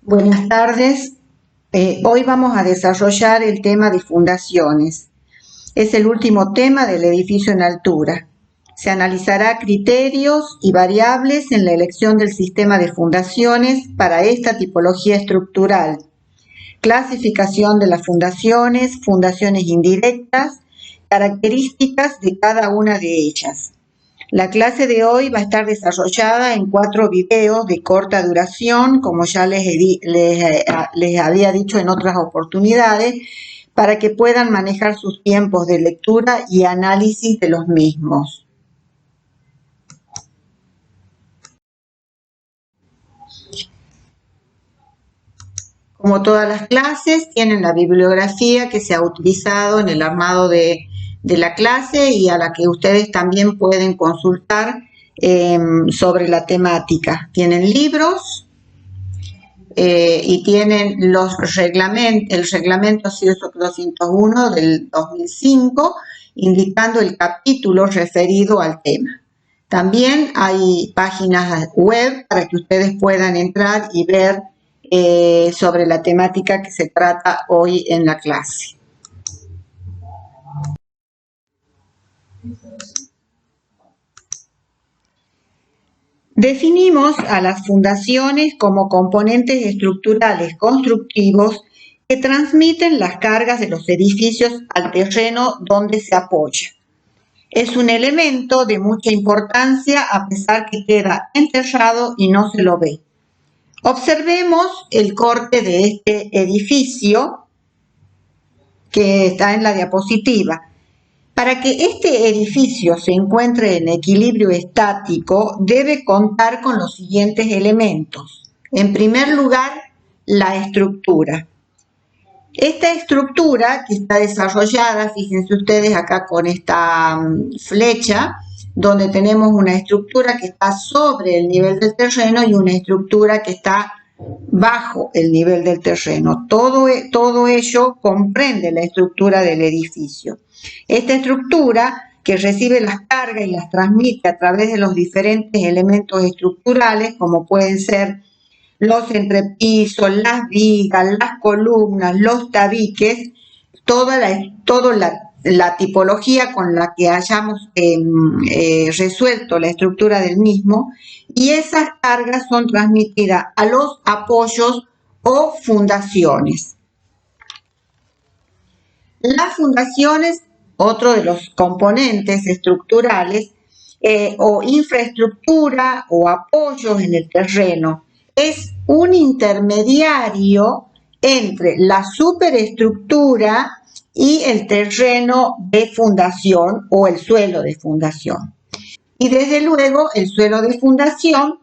Buenas tardes. Hoy vamos a desarrollar el tema de fundaciones. Es el último tema del edificio en altura. Se analizará criterios y variables en la elección del sistema de fundaciones para esta tipología estructural. Clasificación de las fundaciones, fundaciones indirectas, características de cada una de ellas. La clase de hoy va a estar desarrollada en 4 videos de corta duración, como ya les había dicho en otras oportunidades, para que puedan manejar sus tiempos de lectura y análisis de los mismos. Como todas las clases, tienen la bibliografía que se ha utilizado en el armado de la clase y a la que ustedes también pueden consultar sobre la temática. Tienen libros y tienen el reglamento CIRSOC 201 del 2005, indicando el capítulo referido al tema. También hay páginas web para que ustedes puedan entrar y ver sobre la temática que se trata hoy en la clase. Definimos a las fundaciones como componentes estructurales constructivos que transmiten las cargas de los edificios al terreno donde se apoya. Es un elemento de mucha importancia a pesar que queda enterrado y no se lo ve. Observemos el corte de este edificio que está en la diapositiva. Para que este edificio se encuentre en equilibrio estático, debe contar con los siguientes elementos. En primer lugar, la estructura. Esta estructura que está desarrollada, fíjense ustedes acá con esta flecha, donde tenemos una estructura que está sobre el nivel del terreno y una estructura que está bajo el nivel del terreno. Todo ello comprende la estructura del edificio. Esta estructura, que recibe las cargas y las transmite a través de los diferentes elementos estructurales, como pueden ser los entrepisos, las vigas, las columnas, los tabiques, toda la tipología con la que hayamos resuelto la estructura del mismo, y esas cargas son transmitidas a los apoyos o fundaciones. Las fundaciones, otro de los componentes estructurales o infraestructura o apoyos en el terreno, es un intermediario entre la superestructura y el terreno de fundación o el suelo de fundación. Y desde luego el suelo de fundación,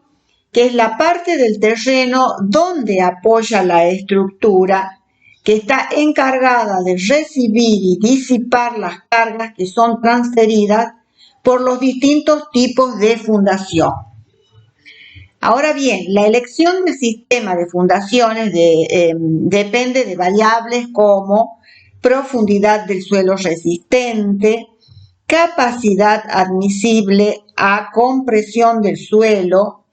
que es la parte del terreno donde apoya la estructura, que está encargada de recibir y disipar las cargas que son transferidas por los distintos tipos de fundación. Ahora bien, la elección del sistema de fundaciones depende de variables como profundidad del suelo resistente, capacidad admisible a compresión del suelo,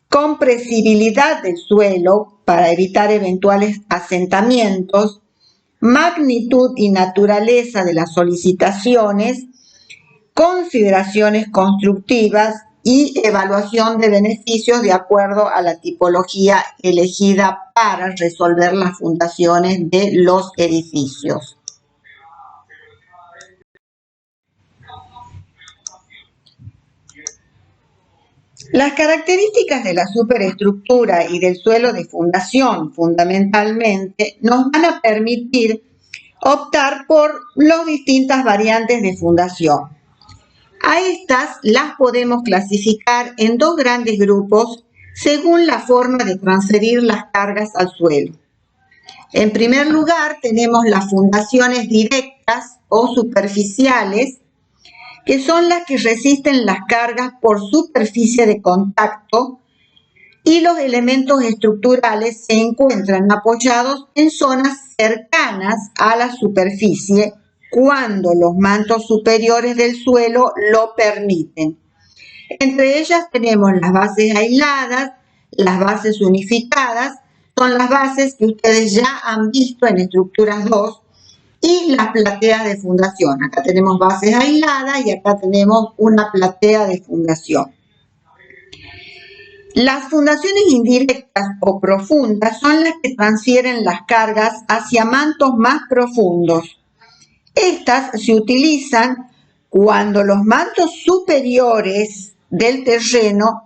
compresibilidad del suelo para evitar eventuales asentamientos, magnitud y naturaleza de las solicitaciones, consideraciones constructivas y evaluación de beneficios de acuerdo a la tipología elegida para resolver las fundaciones de los edificios. Las características de la superestructura y del suelo de fundación, fundamentalmente, nos van a permitir optar por las distintas variantes de fundación. A estas las podemos clasificar en 2 grandes grupos según la forma de transferir las cargas al suelo. En primer lugar, tenemos las fundaciones directas o superficiales, que son las que resisten las cargas por superficie de contacto, y los elementos estructurales se encuentran apoyados en zonas cercanas a la superficie cuando los mantos superiores del suelo lo permiten. Entre ellas tenemos las bases aisladas, las bases unificadas, son las bases que ustedes ya han visto en estructuras 2 y las plateas de fundación. Acá tenemos bases aisladas y acá tenemos una platea de fundación. Las fundaciones indirectas o profundas son las que transfieren las cargas hacia mantos más profundos. Estas se utilizan cuando los mantos superiores del terreno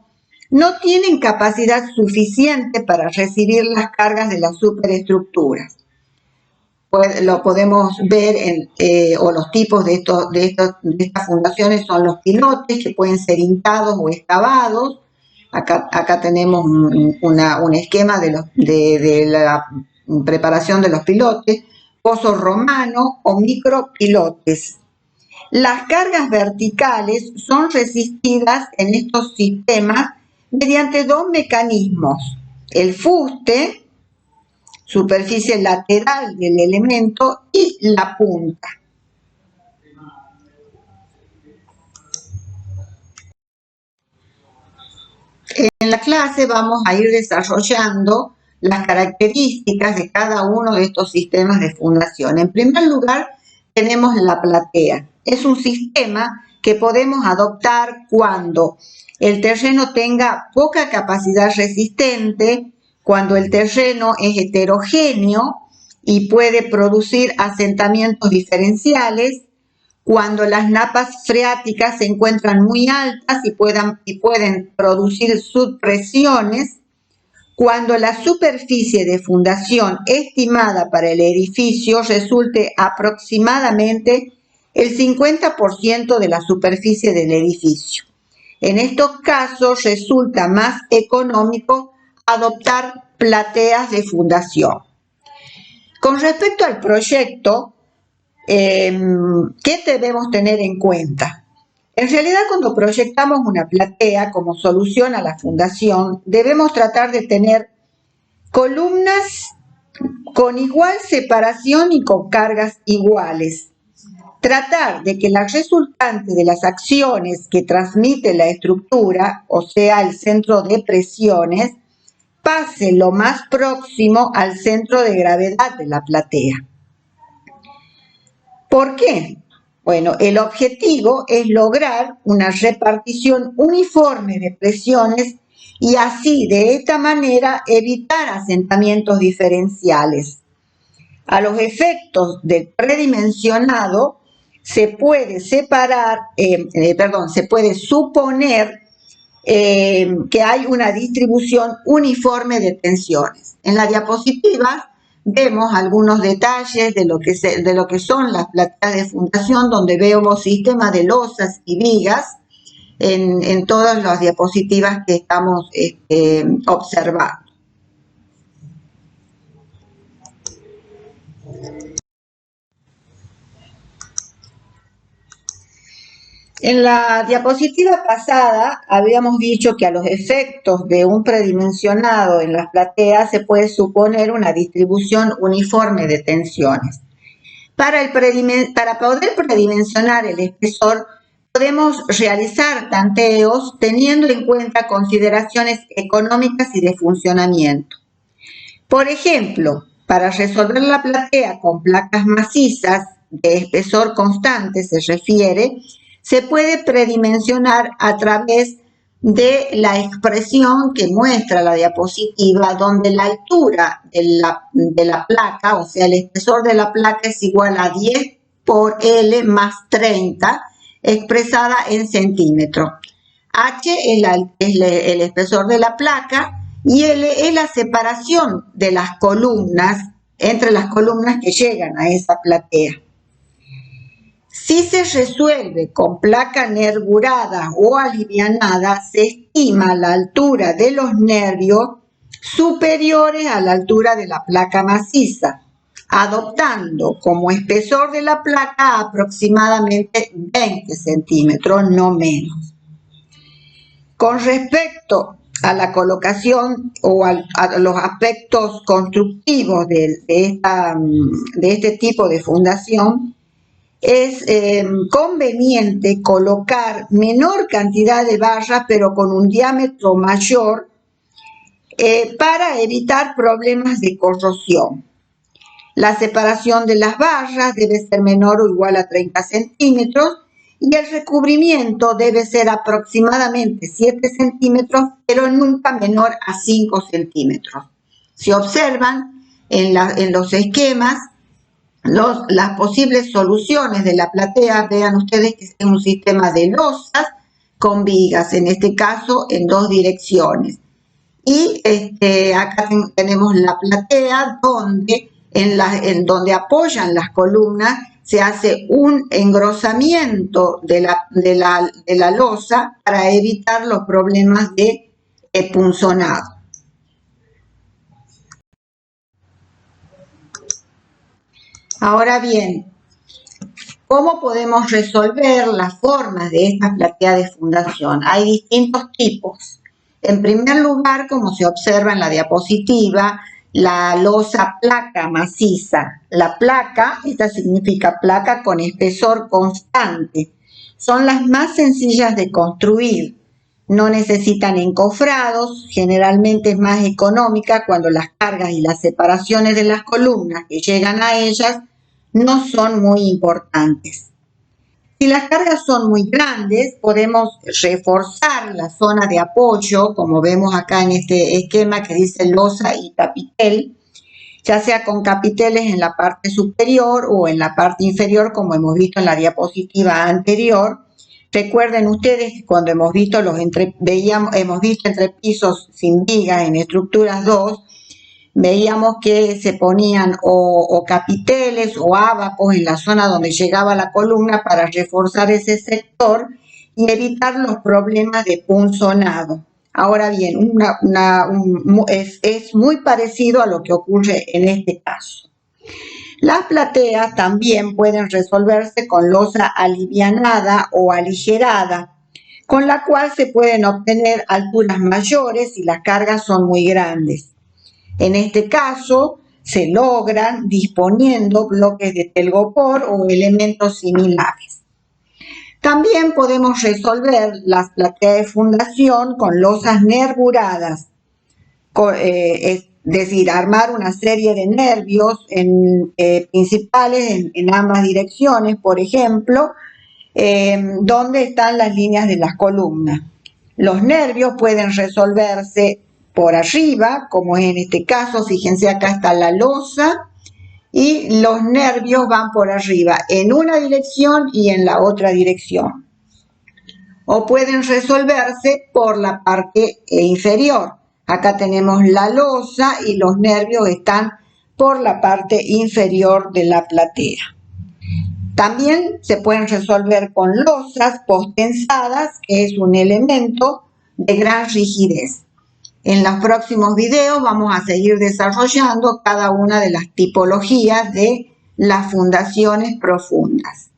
no tienen capacidad suficiente para recibir las cargas de las superestructuras. Lo podemos ver o los tipos de estas fundaciones son los pilotes, que pueden ser hincados o excavados. Acá tenemos un esquema de la preparación de los pilotes, pozo romano o micropilotes. Las cargas verticales son resistidas en estos sistemas mediante dos mecanismos: el fuste, superficie lateral del elemento, y la punta. En la clase vamos a ir desarrollando las características de cada uno de estos sistemas de fundación. En primer lugar, tenemos la platea. Es un sistema que podemos adoptar cuando el terreno tenga poca capacidad resistente, cuando el terreno es heterogéneo y puede producir asentamientos diferenciales, cuando las napas freáticas se encuentran muy altas y pueden producir subpresiones, cuando la superficie de fundación estimada para el edificio resulte aproximadamente el 50% de la superficie del edificio. En estos casos resulta más económico adoptar plateas de fundación. Con respecto al proyecto, ¿qué debemos tener en cuenta? En realidad, cuando proyectamos una platea como solución a la fundación, debemos tratar de tener columnas con igual separación y con cargas iguales. Tratar de que la resultante de las acciones que transmite la estructura, o sea, el centro de presiones, pase lo más próximo al centro de gravedad de la platea. ¿Por qué? Bueno, el objetivo es lograr una repartición uniforme de presiones y así, de esta manera, evitar asentamientos diferenciales. A los efectos del predimensionado se puede suponer que hay una distribución uniforme de tensiones. En la diapositiva vemos algunos detalles de lo que son las plateas de fundación, donde vemos sistemas de losas y vigas en todas las diapositivas que estamos observando. En la diapositiva pasada habíamos dicho que a los efectos de un predimensionado en las plateas se puede suponer una distribución uniforme de tensiones. Para poder predimensionar el espesor, podemos realizar tanteos teniendo en cuenta consideraciones económicas y de funcionamiento. Por ejemplo, para resolver la platea con placas macizas de espesor constante, se puede predimensionar a través de la expresión que muestra la diapositiva, donde la altura de la placa, o sea, el espesor de la placa es igual a 10 por L más 30, expresada en centímetros. H es el espesor de la placa y L es la separación de las columnas, entre las columnas que llegan a esa platea. Si se resuelve con placa nervurada o alivianada, se estima la altura de los nervios superiores a la altura de la placa maciza, adoptando como espesor de la placa aproximadamente 20 centímetros, no menos. Con respecto a la colocación o a los aspectos constructivos de este tipo de fundación, es conveniente colocar menor cantidad de barras, pero con un diámetro mayor, para evitar problemas de corrosión. La separación de las barras debe ser menor o igual a 30 centímetros y el recubrimiento debe ser aproximadamente 7 centímetros, pero nunca menor a 5 centímetros. Si observan en los esquemas, las posibles soluciones de la platea, vean ustedes que es un sistema de losas con vigas, en este caso en 2 direcciones. Y acá tenemos la platea donde donde apoyan las columnas se hace un engrosamiento de la losa para evitar los problemas de punzonado. Ahora bien, ¿cómo podemos resolver las formas de esta platea de fundación? Hay distintos tipos. En primer lugar, como se observa en la diapositiva, la losa placa maciza. La placa, esta significa placa con espesor constante. Son las más sencillas de construir. No necesitan encofrados, generalmente es más económica cuando las cargas y las separaciones de las columnas que llegan a ellas no son muy importantes. Si las cargas son muy grandes, podemos reforzar la zona de apoyo, como vemos acá en este esquema que dice losa y capitel, ya sea con capiteles en la parte superior o en la parte inferior, como hemos visto en la diapositiva anterior. Recuerden ustedes que cuando hemos visto hemos visto entrepisos sin vigas en estructuras 2, veíamos que se ponían o capiteles o ábacos en la zona donde llegaba la columna para reforzar ese sector y evitar los problemas de punzonado. Ahora bien, es muy parecido a lo que ocurre en este caso. Las plateas también pueden resolverse con losa alivianada o aligerada, con la cual se pueden obtener alturas mayores si las cargas son muy grandes. En este caso, se logran disponiendo bloques de telgopor o elementos similares. También podemos resolver las plateas de fundación con losas nervuradas, es decir, armar una serie de nervios principales en ambas direcciones, por ejemplo, donde están las líneas de las columnas. Los nervios pueden resolverse por arriba, como es en este caso, fíjense acá está la losa y los nervios van por arriba en una dirección y en la otra dirección. O pueden resolverse por la parte inferior. Acá tenemos la losa y los nervios están por la parte inferior de la platea. También se pueden resolver con losas postensadas, que es un elemento de gran rigidez. En los próximos videos vamos a seguir desarrollando cada una de las tipologías de las fundaciones profundas.